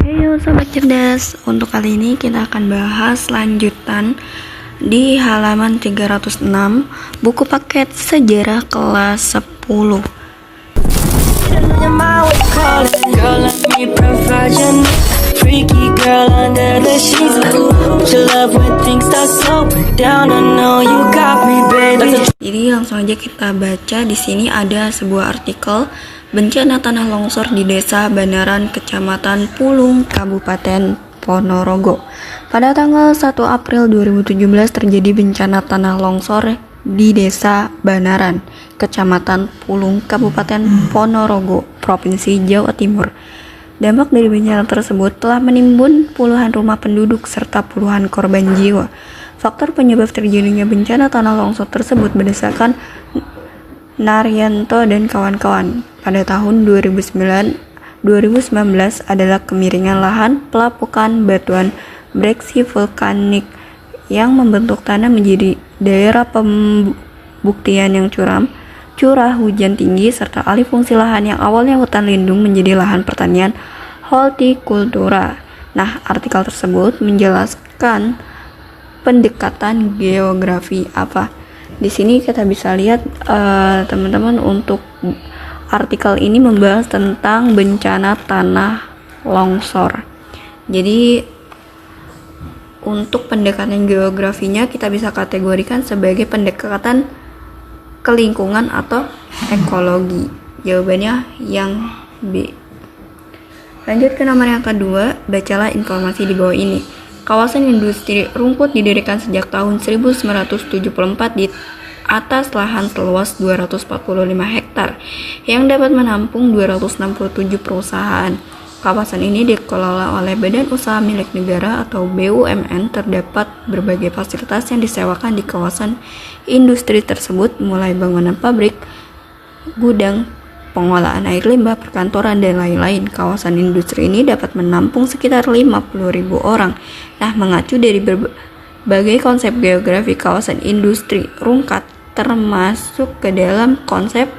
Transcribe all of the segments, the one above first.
Heyo sobat cerdas, untuk kali ini kita akan bahas lanjutan di halaman 306 buku paket sejarah kelas 10. Jadi langsung aja kita baca. Di sini ada sebuah artikel bencana tanah longsor di Desa Banaran, Kecamatan Pulung, Kabupaten Ponorogo. Pada tanggal 1 April 2017 terjadi bencana tanah longsor di Desa Banaran, Kecamatan Pulung, Kabupaten Ponorogo, Provinsi Jawa Timur. Dampak dari bencana tersebut telah menimbun puluhan rumah penduduk serta puluhan korban jiwa. Faktor penyebab terjadinya bencana tanah longsor tersebut berdasarkan Naryanto dan kawan-kawan pada tahun 2019 adalah kemiringan lahan, pelapukan batuan breksi vulkanik yang membentuk tanah menjadi daerah pembuktian yang curam, curah hujan tinggi, serta alih fungsi lahan yang awalnya hutan lindung menjadi lahan pertanian hortikultura. Nah, artikel tersebut menjelaskan pendekatan geografi apa. Di sini kita bisa lihat teman-teman, untuk artikel ini membahas tentang bencana tanah longsor. Jadi untuk pendekatan geografinya kita bisa kategorikan sebagai pendekatan ke lingkungan atau ekologi. Jawabannya yang B. Lanjut ke nomor yang kedua, bacalah informasi di bawah ini. Kawasan industri rumput didirikan sejak tahun 1974 di atas lahan seluas 245 hektar yang dapat menampung 267 perusahaan. Kawasan ini dikelola oleh Badan Usaha Milik Negara atau BUMN. Terdapat berbagai fasilitas yang disewakan di kawasan industri tersebut, mulai bangunan pabrik, gudang, pengolahan air limbah, perkantoran, dan lain-lain. Kawasan industri ini dapat menampung sekitar 50.000 orang. Nah, mengacu dari berbagai konsep geografi kawasan industri Rungkat termasuk ke dalam konsep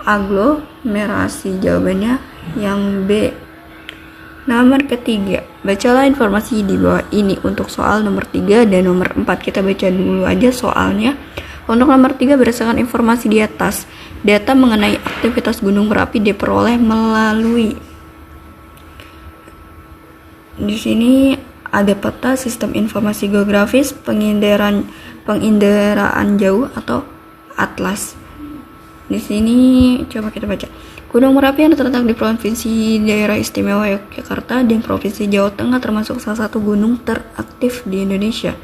aglomerasi. Jawabannya yang B. Nomor ketiga, bacalah informasi di bawah ini. Untuk soal nomor 3 dan nomor 4 kita baca dulu aja soalnya. Untuk nomor 3, berdasarkan informasi di atas, data mengenai aktivitas gunung berapi diperoleh melalui. Di sini ada peta sistem informasi geografis penginderaan jauh atau atlas. Di sini coba kita baca. Gunung Merapi yang terletak di Provinsi Daerah Istimewa Yogyakarta dan Provinsi Jawa Tengah termasuk salah satu gunung teraktif di Indonesia.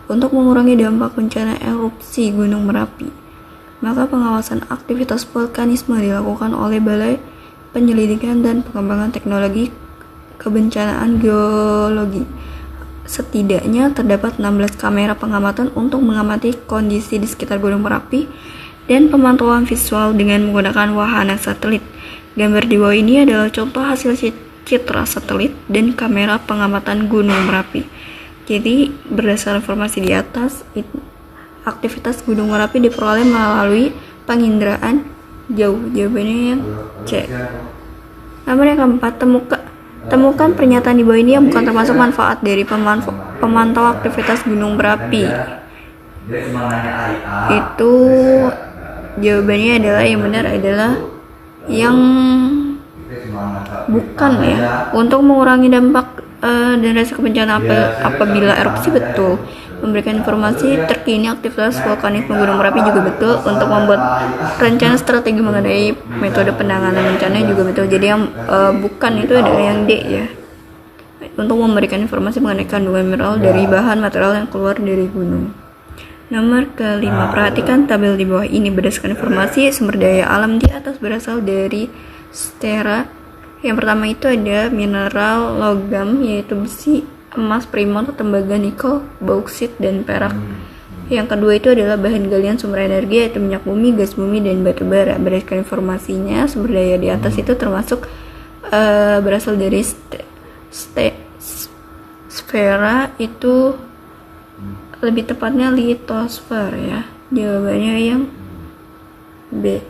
Untuk mengurangi dampak bencana erupsi Gunung Merapi, maka pengawasan aktivitas vulkanisme dilakukan oleh Balai Penyelidikan dan Pengembangan Teknologi Kebencanaan Geologi. Setidaknya terdapat 16 kamera pengamatan untuk mengamati kondisi di sekitar Gunung Merapi dan pemantauan visual dengan menggunakan wahana satelit. Gambar di bawah ini adalah contoh hasil citra satelit dan kamera pengamatan Gunung Merapi. Jadi berdasarkan informasi di atas, aktivitas Gunung Merapi diperoleh melalui penginderaan jauh. Jawabannya yang C. Nomor yang keempat, temukan pernyataan di bawah ini yang bukan termasuk manfaat dari pemantau aktivitas gunung berapi. Itu jawabannya adalah yang benar adalah yang bukan ya. Untuk mengurangi dampak dan resiko bencana apabila erupsi, betul. Memberikan informasi terkini aktivitas vulkanisme Gunung Merapi juga betul. Untuk membuat rencana strategi mengenai metode penanganan bencana juga betul. Jadi yang bukan itu adalah yang D ya. Untuk memberikan informasi mengenai kandungan mineral dari bahan material yang keluar dari gunung. Nomor kelima, perhatikan tabel di bawah ini. Berdasarkan informasi sumber daya alam di atas berasal dari Stera. Yang pertama itu ada mineral logam, yaitu besi, emas, primer, tembaga, nikel, bauksit, dan perak. Yang kedua itu adalah bahan galian sumber energi, yaitu minyak bumi, gas bumi, dan batu bara. Berdasarkan informasinya, sumber daya di atas itu termasuk berasal dari sfera, itu lebih tepatnya litosfer ya. Jawabannya yang B.